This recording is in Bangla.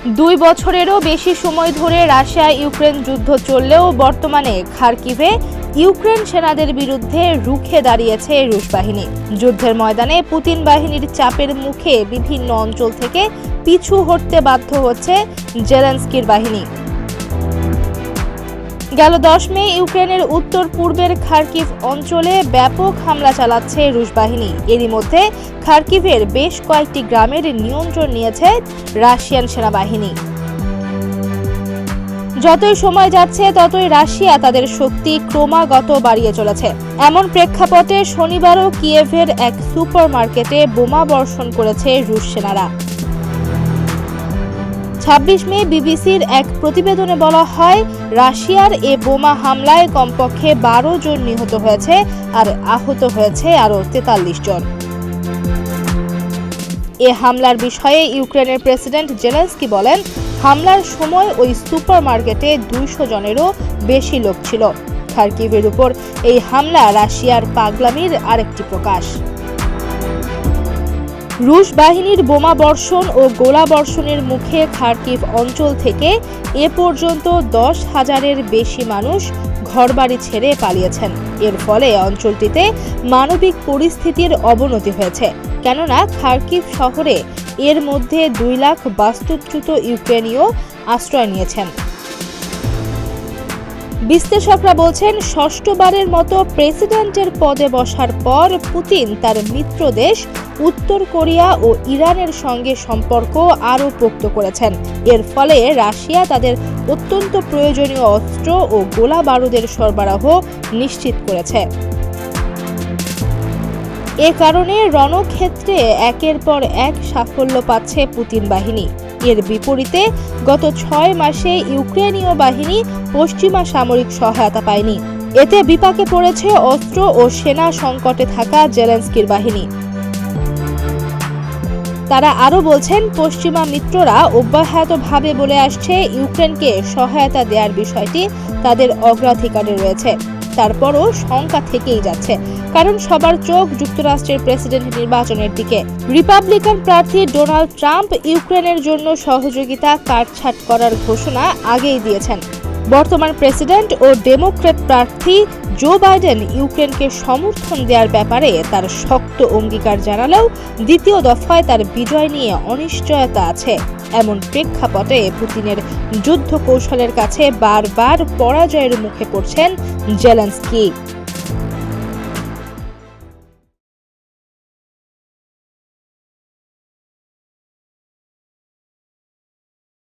2 বছরেরও বেশি সময় ধরে রাশিয়া ইউক্রেন যুদ্ধ চললেও বর্তমানে খার্কিভে ইউক্রেন সেনাদের বিরুদ্ধে রুখে দাঁড়িয়েছে রুশ বাহিনী। যুদ্ধের ময়দানে পুতিন বাহিনীর চাপের মুখে বিভিন্ন অঞ্চল থেকে পিছু হটতে বাধ্য হচ্ছে জেলেনস্কির বাহিনী। গেল 10 মে ইউক্রেনের উত্তর পূর্বের খার্কিভ অঞ্চলে ব্যাপক হামলা চালাচ্ছে রুশ বাহিনী। এরই মধ্যে খার্কিভের বেশ কয়েকটি গ্রামের নিয়ন্ত্রণ নিয়েছে রাশিয়ান সেনাবাহিনী। যতই সময় যাচ্ছে ততই রাশিয়া তাদের শক্তি ক্রমাগত বাড়িয়ে চলেছে। এমন প্রেক্ষাপটে শনিবারও কিয়েভের এক সুপারমার্কেটে বোমা বর্ষণ করেছে রুশ সেনারা। 26 মে বিবিসির এক প্রতিবেদনে বলা হয়, রাশিয়ার এ বোমা হামলায় কমপক্ষে 12 জন নিহত হয়েছে আর আহত হয়েছে আরও 43 জন। এ হামলার বিষয়ে ইউক্রেনের প্রেসিডেন্ট জেলেনস্কি বলেন, হামলার সময় ওই সুপারমার্কেটে 200 জনেরও বেশি লোক ছিল। খার্কিভের উপর এই হামলা রাশিয়ার পাগলামির আরেকটি প্রকাশ। রুশ বাহিনীর বোমা বর্ষণ ও গোলা বর্ষণের মুখে খার্কিভ অঞ্চল থেকে এ পর্যন্ত 10,000-এর বেশি মানুষ ঘরবাড়ি ছেড়ে পালিয়েছেন। এর ফলে অঞ্চলটিতে মানবিক পরিস্থিতির অবনতি হয়েছে, কেননা খার্কিভ শহরে এর মধ্যে 2 লাখ বাস্তুচ্যুত ইউক্রেনীয় আশ্রয় নিয়েছেন। বিশ্লেষকরা বলছেন, ষষ্ঠবারের মতো প্রেসিডেন্টের পদে বসার পর পুতিন তার মিত্র দেশ উত্তর কোরিয়া ও ইরানের সঙ্গে সম্পর্ক আরও পোক্ত করেছেন। এর ফলে রাশিয়া তাদের অত্যন্ত প্রয়োজনীয় অস্ত্র ও গোলা বারুদের সরবরাহ নিশ্চিত করেছে। এ কারণে রণক্ষেত্রে একের পর এক সাফল্য পাচ্ছে পুতিন বাহিনী। এর বিপরীতে গত 6 মাসে ইউক্রেনীয় বাহিনী পশ্চিমা সামরিক সহায়তা পায়নি। এতে বিপাকে পড়েছে অস্ত্র ও সেনা সংকটে থাকা জেলেনস্কির বাহিনী। তারা আরও বলছেন, পশ্চিমা মিত্ররা অব্যাহতভাবে বলে আসছে ইউক্রেনকে সহায়তা দেওয়ার বিষয়টি তাদের অগ্রাধিকারে রয়েছে। তারপরও শঙ্কা থেকেই যাচ্ছে, কারণ সবার চোখ যুক্তরাষ্ট্রের প্রেসিডেন্ট নির্বাচনের দিকে। রিপাবলিকান প্রার্থী ডোনাল্ড ট্রাম্প ইউক্রেনের জন্য সহযোগিতা কাটছাঁট করার ঘোষণা আগেই দিয়েছেন। বর্তমান প্রেসিডেন্ট ও ডেমোক্র্যাট প্রার্থী জো বাইডেন ইউক্রেনকে সমর্থন দেওয়ার ব্যাপারে তার শক্ত অঙ্গীকার জানালেও দ্বিতীয় দফায় তার বিজয় নিয়ে অনিশ্চয়তা আছে। এমন প্রেক্ষাপটে পুতিনের যুদ্ধ কৌশলের কাছে বারবার পরাজয়ের মুখে পড়ছেন জেলেনস্কি।